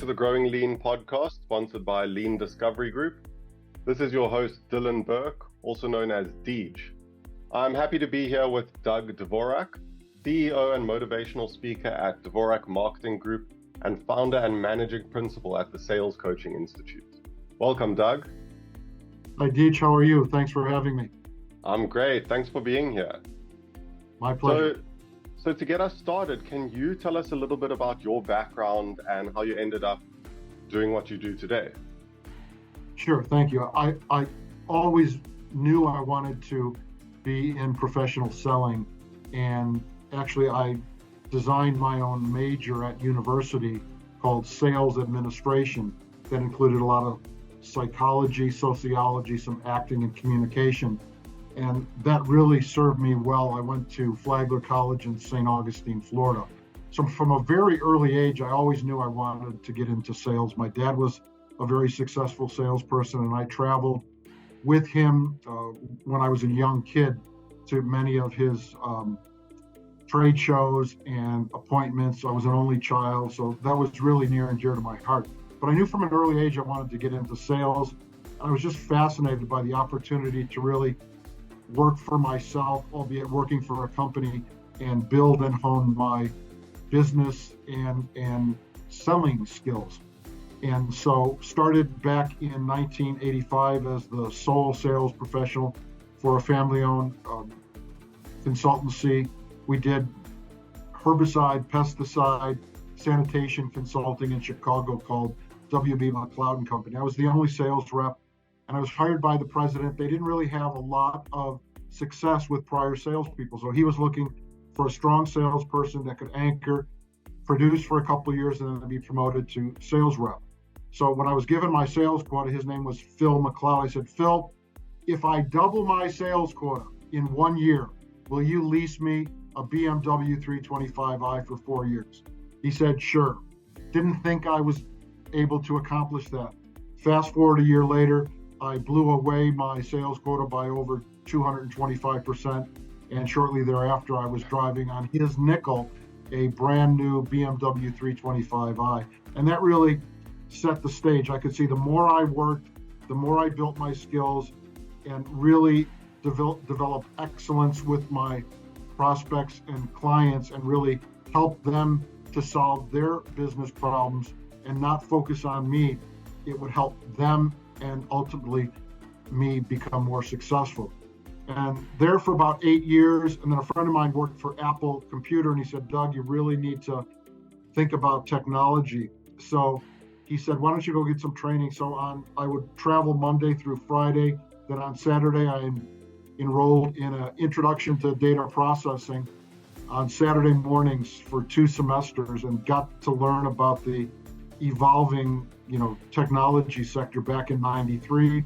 the Growing Lean podcast, sponsored by Lean Discovery Group. This is your host, Dylan Burke, also known as Deej. I'm happy to be here with Doug Dvorak, CEO and motivational speaker at Dvorak Marketing Group and founder and managing principal at the Sales Coaching Institute. Welcome, Doug. Hi, Deej. How are you? Thanks for having me. I'm great. Thanks for being here. My pleasure. So to get us started, can you tell us a little bit about your background and how you ended up doing what you do today? Sure, thank you. I always knew I wanted to be in professional selling, and actually I designed my own major at university called Sales Administration that included a lot of psychology, sociology, some acting and communication. And that really served me well. I went to Flagler College in St. Augustine, Florida. So from a very early age, I always knew I wanted to get into sales. My dad was a very successful salesperson, and I traveled with him when I was a young kid to many of his trade shows and appointments. I was an only child, so that was really near and dear to my heart. But I knew from an early age I wanted to get into sales. I was just fascinated by the opportunity to really work for myself, albeit working for a company, and build and hone my business and selling skills. And so started back in 1985 as the sole sales professional for a family-owned consultancy. We did herbicide, pesticide, sanitation consulting in Chicago called WB McLeod & Company. I was the only sales rep, and I was hired by the president. They didn't really have a lot of success with prior salespeople. So he was looking for a strong salesperson that could anchor, produce for a couple of years, and then be promoted to sales rep. So when I was given my sales quota, his name was Phil McLeod. I said, Phil, if I double my sales quota in 1 year, will you lease me a BMW 325i for 4 years? He said, sure. Didn't think I was able to accomplish that. Fast forward a year later, I blew away my sales quota by over 225%, and shortly thereafter I was driving on his nickel a brand new BMW 325i, and that really set the stage. I could see the more I worked, the more I built my skills and really developed excellence with my prospects and clients, and really help them to solve their business problems and not focus on me. It would help them and ultimately me become more successful. And there for about 8 years, and then a friend of mine worked for Apple Computer, and he said, Doug, you really need to think about technology. So he said, why don't you go get some training? So I would travel Monday through Friday. Then on Saturday, I enrolled in an introduction to data processing on Saturday mornings for 2 semesters, and got to learn about the evolving technology sector back in '93.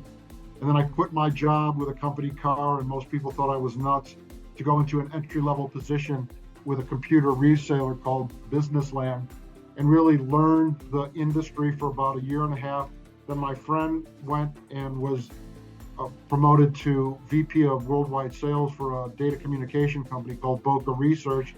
And then I quit my job with a company car, and most people thought I was nuts, to go into an entry-level position with a computer reseller called Businessland, and really learned the industry for about 1.5 years. Then my friend went and was promoted to VP of Worldwide Sales for a data communication company called Boca Research.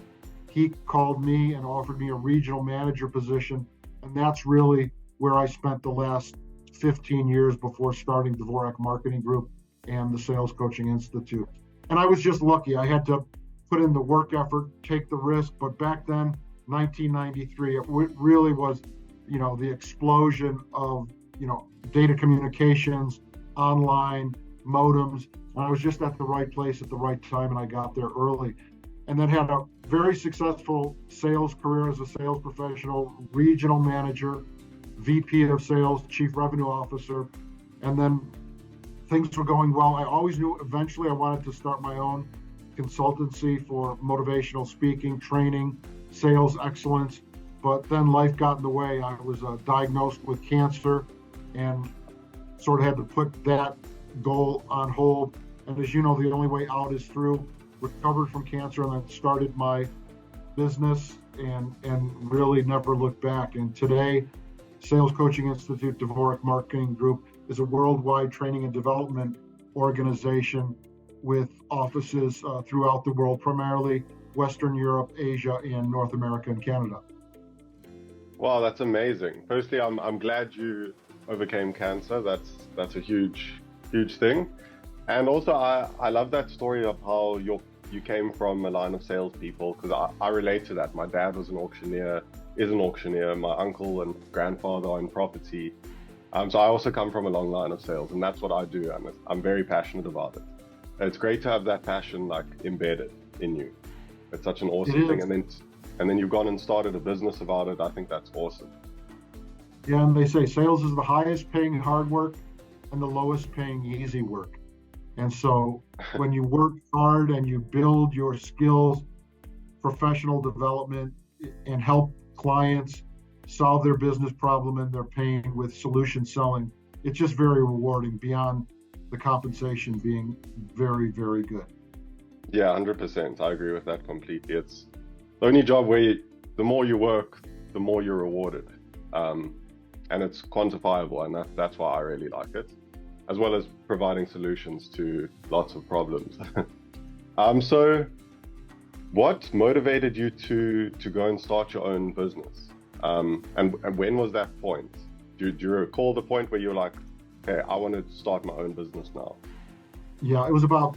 He called me and offered me a regional manager position, and that's really where I spent the last 15 years before starting Dvorak Marketing Group and the Sales Coaching Institute. And I was just lucky. I had to put in the work effort, take the risk. But back then, 1993, it really was, the explosion of, data communications, online, modems. And I was just at the right place at the right time, and I got there early. And then had a very successful sales career as a sales professional, regional manager, VP of Sales, Chief Revenue Officer, and then things were going well. I always knew eventually I wanted to start my own consultancy for motivational speaking, training, sales excellence, but then life got in the way. I was diagnosed with cancer and sort of had to put that goal on hold. And as you know, the only way out is through. Recovered from cancer and then started my business and really never looked back. And today, Sales Coaching Institute Dvorak Marketing Group is a worldwide training and development organization with offices throughout the world, primarily Western Europe, Asia, and North America and Canada. Wow, that's amazing. Firstly, I'm glad you overcame cancer. That's a huge thing. And also, I love that story of how you came from a line of salespeople, because I relate to that. My dad was an auctioneer, is an auctioneer. My uncle and grandfather are in property. So I also come from a long line of sales, and that's what I do. I'm very passionate about it. It's great to have that passion like embedded in you. It's such an It awesome thing. is. And then you've gone and started a business about it. I think that's awesome. Yeah, and they say sales is the highest paying hard work and the lowest paying easy work. And so when you work hard and you build your skills, professional development, and help clients solve their business problem and their pain with solution selling, it's just very rewarding beyond the compensation being very, very good. Yeah, 100%. I agree with that completely. It's the only job where the more you work, the more you're rewarded. And it's quantifiable, and that's why I really like it, as well as providing solutions to lots of problems. So what motivated you to go and start your own business? And when was that point? Do you recall the point where you're like, hey, I want to start my own business now? Yeah, it was about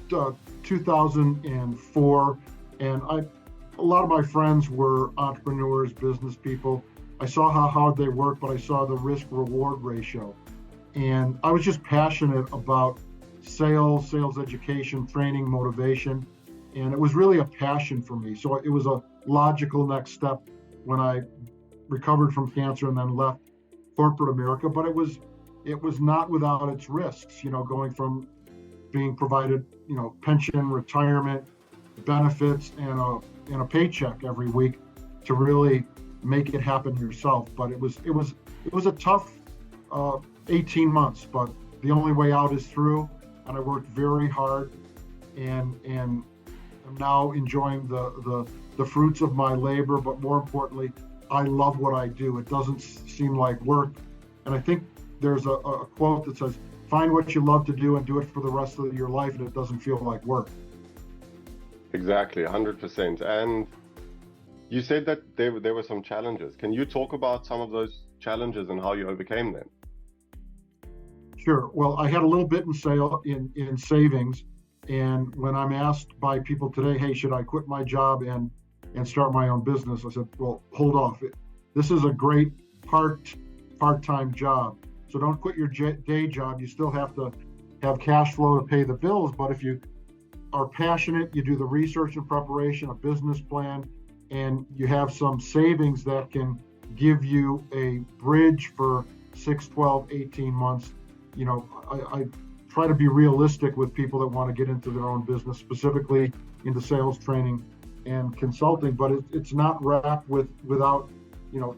2004, and a lot of my friends were entrepreneurs, business people. I saw how hard they worked, but I saw the risk reward ratio. And I was just passionate about sales education, training, motivation. And it was really a passion for me. So it was a logical next step when I recovered from cancer and then left corporate America. But it was not without its risks, going from being provided, pension, retirement, benefits, and a paycheck every week to really make it happen yourself. But it was a tough 18 months, but the only way out is through. And I worked very hard, and I'm now enjoying the fruits of my labor. But more importantly, I love what I do. It doesn't seem like work. And I think there's a quote that says, find what you love to do and do it for the rest of your life, and it doesn't feel like work. Exactly, 100%. And you said that there were some challenges. Can you talk about some of those challenges and how you overcame them? Sure. Well, I had a little bit in savings, and when I'm asked by people today, hey, should I quit my job and start my own business? I said, well, hold off. This is a great part-time job. So don't quit your day job. You still have to have cash flow to pay the bills. But if you are passionate, you do the research and preparation, a business plan, and you have some savings that can give you a bridge for 6, 12, 18 months. I try to be realistic with people that want to get into their own business, specifically into sales training and consulting, but it's not wrapped without,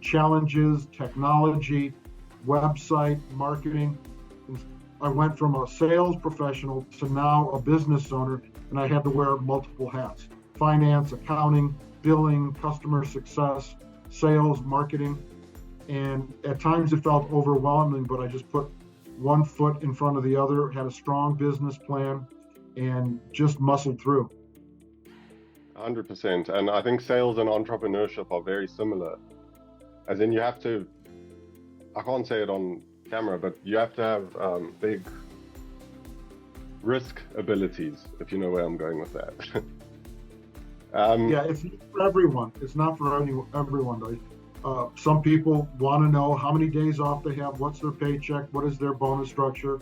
challenges, technology, website, marketing. I went from a sales professional to now a business owner, and I had to wear multiple hats: finance, accounting, billing, customer success, sales, marketing. And at times it felt overwhelming, but I just put one foot in front of the other, had a strong business plan, and just muscled through. 100%. And I think sales and entrepreneurship are very similar. As in, you have to, I can't say it on camera, but you have to have big risk abilities, if you know where I'm going with that. Yeah, it's not for everyone. It's not for everyone. Some people want to know how many days off they have, what's their paycheck, what is their bonus structure,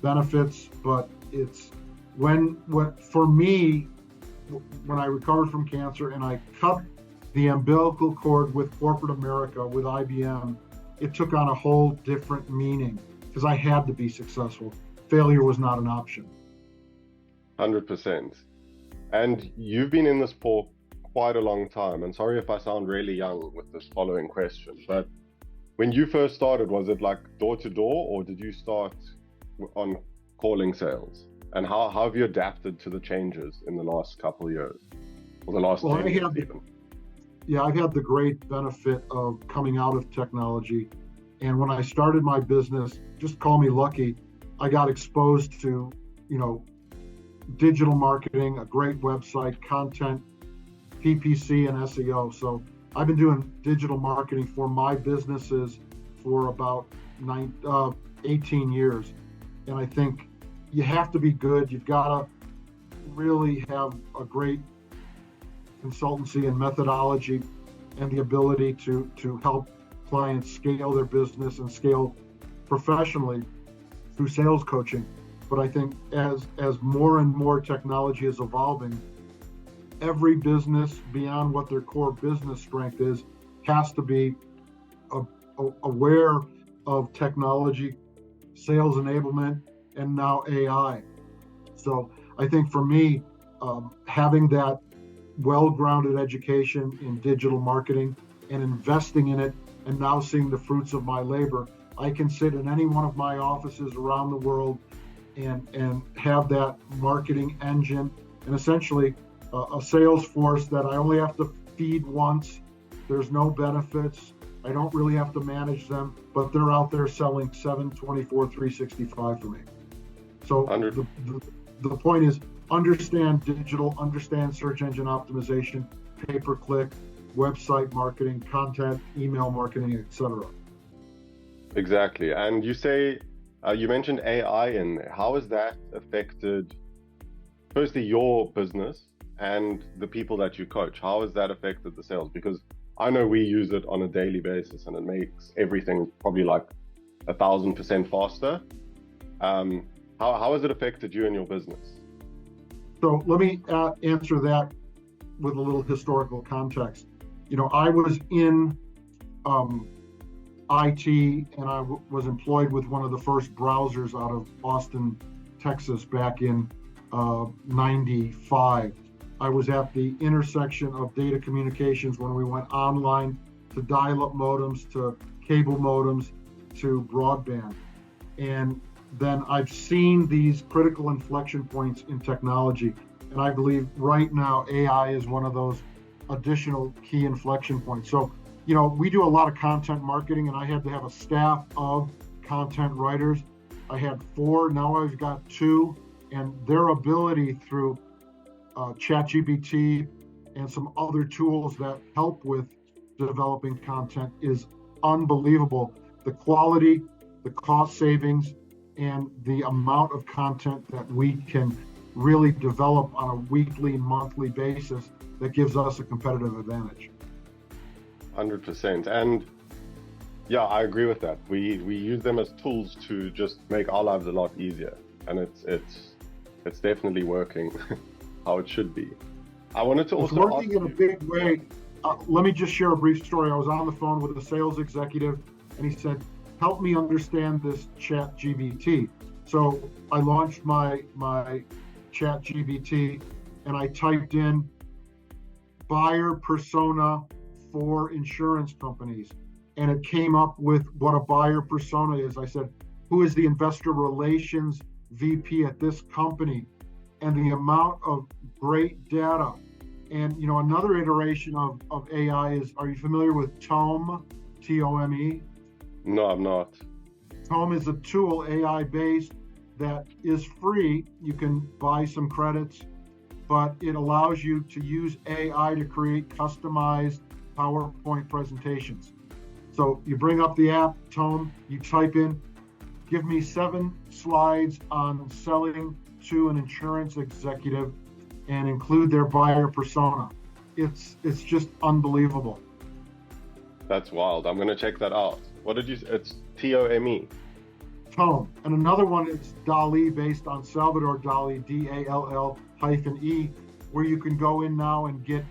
benefits. But it's for me, when I recovered from cancer and I cut the umbilical cord with corporate America, with IBM, it took on a whole different meaning because I had to be successful. Failure was not an option. 100%. And you've been in this for quite a long time. And sorry if I sound really young with this following question, but when you first started, was it like door to door, or did you start on calling sales? And how have you adapted to the changes in the last couple of years, or the last 10 years even? Yeah, I've had the great benefit of coming out of technology. And when I started my business, just call me lucky, I got exposed to, digital marketing, a great website, content, PPC, and SEO. So I've been doing digital marketing for my businesses for about 18 years. And I think you have to be good. You've got to really have a great consultancy and methodology and the ability to help clients scale their business and scale professionally through sales coaching. But I think as more and more technology is evolving, every business beyond what their core business strength is has to be aware of technology, sales enablement, and now AI. So I think for me, having that well-grounded education in digital marketing and investing in it and now seeing the fruits of my labor, I can sit in any one of my offices around the world and have that marketing engine and essentially a sales force that I only have to feed once. There's no benefits. I don't really have to manage them, but they're out there selling 7/24, 365 for me. So the point is, understand digital, understand search engine optimization, pay-per-click, website marketing, content, email marketing, etc. Exactly. And you say, you mentioned AI in there. How has that affected, firstly, your business and the people that you coach? How has that affected the sales? Because I know we use it on a daily basis and it makes everything probably like 1,000% faster. How has it affected you and your business? So let me answer that with a little historical context. I was in IT and I was employed with one of the first browsers out of Austin, Texas back in 95. I was at the intersection of data communications when we went online to dial-up modems, to cable modems, to broadband. And then I've seen these critical inflection points in technology. And I believe right now AI is one of those additional key inflection points. So, we do a lot of content marketing, and I had to have a staff of content writers. I had 4, now I've got 2, and their ability through ChatGPT and some other tools that help with developing content is unbelievable. The quality, the cost savings, and the amount of content that we can really develop on a weekly, monthly basis that gives us a competitive advantage. 100%. And yeah, I agree with that. We use them as tools to just make our lives a lot easier. And it's definitely working how it should be. I wanted to also it's working in a big way. Let me just share a brief story. I was on the phone with a sales executive and he said, help me understand this ChatGPT. So I launched my ChatGPT and I typed in buyer persona for insurance companies. And it came up with what a buyer persona is. I said, who is the investor relations VP at this company? And the amount of great data. And another iteration of AI is, are you familiar with Tome, T-O-M-E? No, I'm not. Tome is a tool, AI-based, that is free. You can buy some credits, but it allows you to use AI to create customized PowerPoint presentations. So you bring up the app, Tome, you type in, give me 7 slides on selling to an insurance executive and include their buyer persona. It's just unbelievable. That's wild. I'm going to check that out. What did you say? It's T-O-M-E. Tome. And another one is DALL-E, based on Salvador Dali, D-A-L-L-E, where you can go in now and get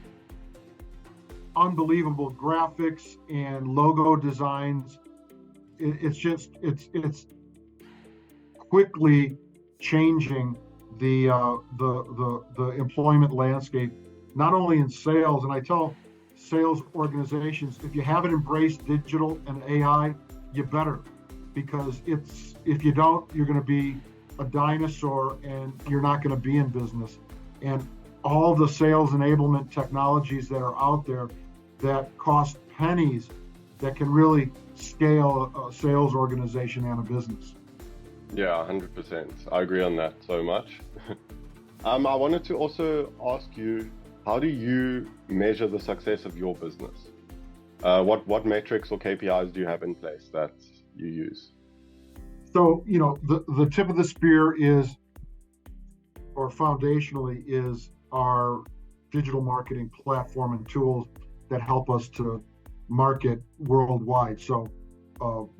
unbelievable graphics and logo designs. It's quickly changing the employment landscape, not only in sales. And I tell sales organizations, if you haven't embraced digital and AI, you better, because if you don't, you're going to be a dinosaur and you're not going to be in business. And all the sales enablement technologies that are out there that cost pennies that can really scale a sales organization and a business. Yeah, 100%. I agree on that so much. I wanted to also ask you, how do you measure the success of your business? What metrics or KPIs do you have in place that you use? So, the tip of the spear is, or foundationally, is our digital marketing platform and tools that help us to market worldwide. So,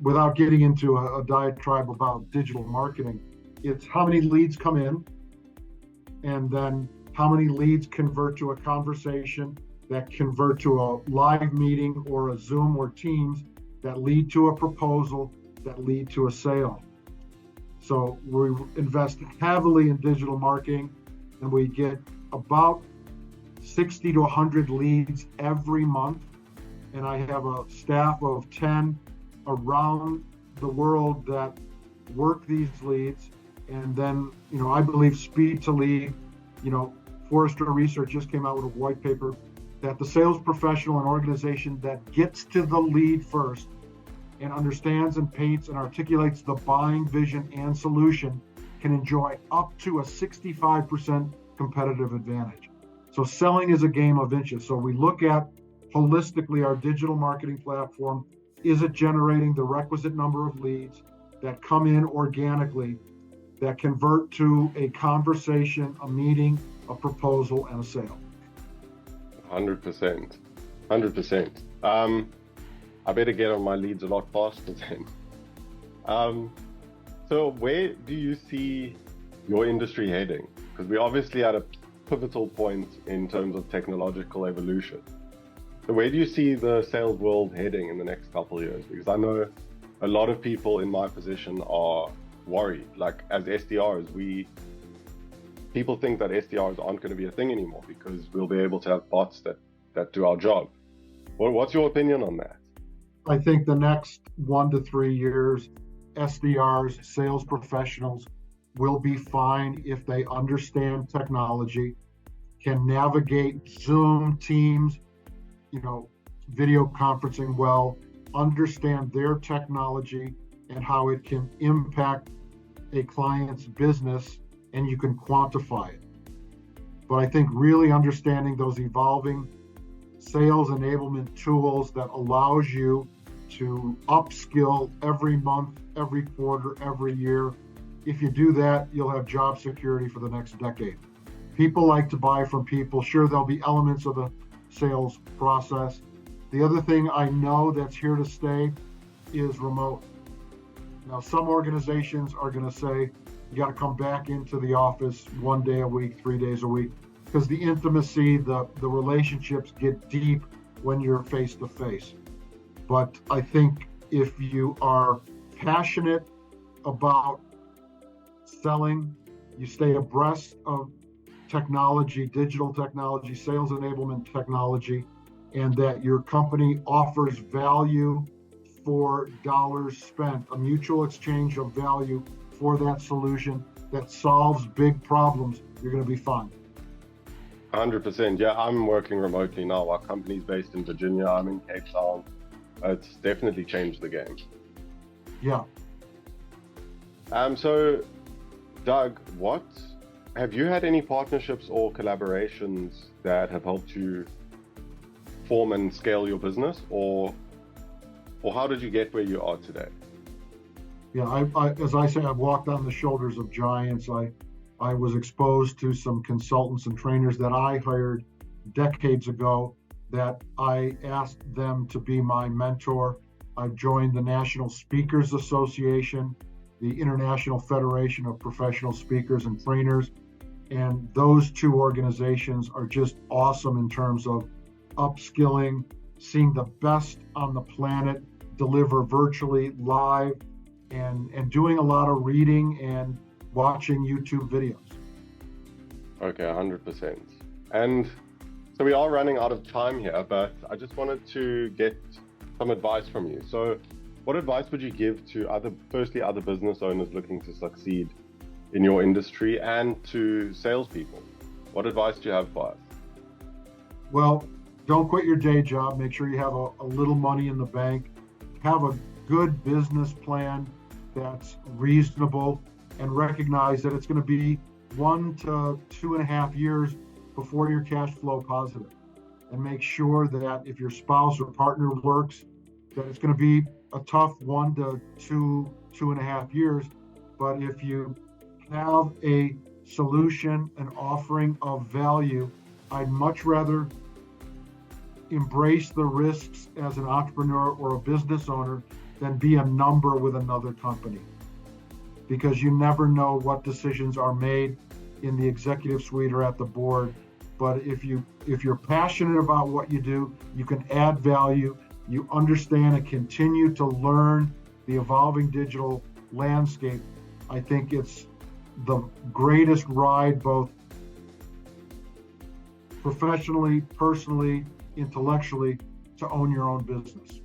without getting into a diatribe about digital marketing, it's how many leads come in, and then how many leads convert to a conversation, that convert to a live meeting or a Zoom or Teams, that lead to a proposal, that lead to a sale. So we invest heavily in digital marketing, and we get about 60 to 100 leads every month. And I have a staff of 10 around the world that work these leads. And then, I believe speed to lead, Forrester Research just came out with a white paper that the sales professional and organization that gets to the lead first and understands and paints and articulates the buying vision and solution can enjoy up to a 65% competitive advantage. So selling is a game of inches. So we look at holistically our digital marketing platform. Is it generating the requisite number of leads that come in organically, that convert to a conversation, a meeting, a proposal, and a sale? 100%. 100%. I better get on my leads a lot faster then. So where do you see your industry heading? Because we're obviously at a pivotal point in terms of technological evolution. So where do you see the sales world heading in the next couple of years? Because I know a lot of people in my position are worried. Like as SDRs, people think that SDRs aren't going to be a thing anymore because we'll be able to have bots that do our job. What's your opinion on that? I think the next 1 to 3 years, SDRs, sales professionals, will be fine if they understand technology, can navigate Zoom, Teams, video conferencing well, understand their technology and how it can impact a client's business, and you can quantify it. But I think really understanding those evolving sales enablement tools that allows you to upskill every month, every quarter, every year. If you do that, you'll have job security for the next decade. People like to buy from people. Sure, there'll be elements of the sales process. The other thing I know that's here to stay is remote. Now, some organizations are going to say, you got to come back into the office 1 day a week, 3 days a week, because the intimacy, the relationships get deep when you're face to face. But I think if you are passionate about selling, you stay abreast of technology, digital technology, sales enablement technology, and that your company offers value for dollars spent, a mutual exchange of value for that solution that solves big problems, you're going to be fine. 100%. Yeah, I'm working remotely now. Our company's based in Virginia. I'm in Cape Town. It's definitely changed the game. Yeah. So, Doug, have you had any partnerships or collaborations that have helped you form and scale your business, or how did you get where you are today? Yeah, as I say, I've walked on the shoulders of giants. I was exposed to some consultants and trainers that I hired decades ago that I asked them to be my mentor. I've joined the National Speakers Association, the International Federation of Professional Speakers and Trainers, and those two organizations are just awesome in terms of upskilling, seeing the best on the planet deliver virtually live, and doing a lot of reading and watching YouTube videos. Okay, 100%. And so we are running out of time here, but I just wanted to get some advice from you. So what advice would you give to other business owners looking to succeed in your industry, and to salespeople? What advice do you have for us? Well, don't quit your day job. Make sure you have a little money in the bank. Have a good business plan that's reasonable, and recognize that it's going to be 1 to 2.5 years before you're cash flow positive. and make sure that if your spouse or partner works, that it's going to be a tough 1 to 2.5 years. But if you have a solution, an offering of value, I'd much rather embrace the risks as an entrepreneur or a business owner than be a number with another company. Because you never know what decisions are made in the executive suite or at the board. But if you're passionate about what you do, you can add value, you understand and continue to learn the evolving digital landscape. I think it's the greatest ride, both professionally, personally, intellectually, to own your own business.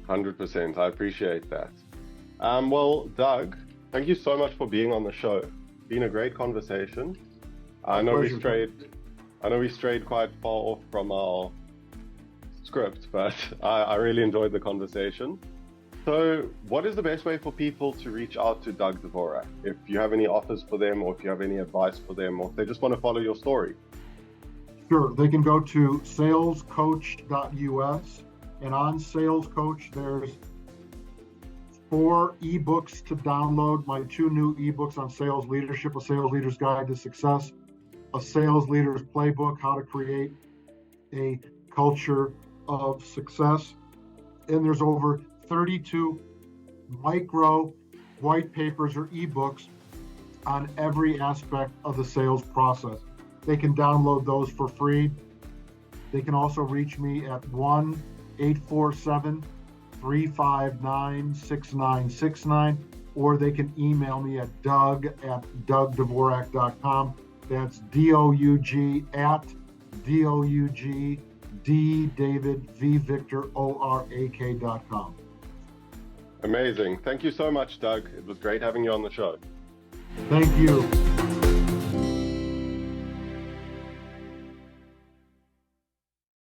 100%. I appreciate that. Well, Doug, thank you so much for being on the show. It's been a great conversation. I know we strayed quite far off from our script, but I really enjoyed the conversation. So what is the best way for people to reach out to Doug Dvorak? If you have any offers for them, or if you have any advice for them, or if they just want to follow your story? Sure, they can go to salescoach.us, and on Sales Coach, there's 4 ebooks to download. My 2 new ebooks on sales leadership: A Sales Leader's Guide to Success, A Sales Leader's Playbook, How to Create a Culture of Success. And there's over 32 micro white papers or ebooks on every aspect of the sales process. They can download those for free. They can also reach me at 1-847-359-6969, or they can email me at doug@dougdvorak.com. That's DOUG, Amazing. Thank you so much, Doug. It was great having you on the show. Thank you.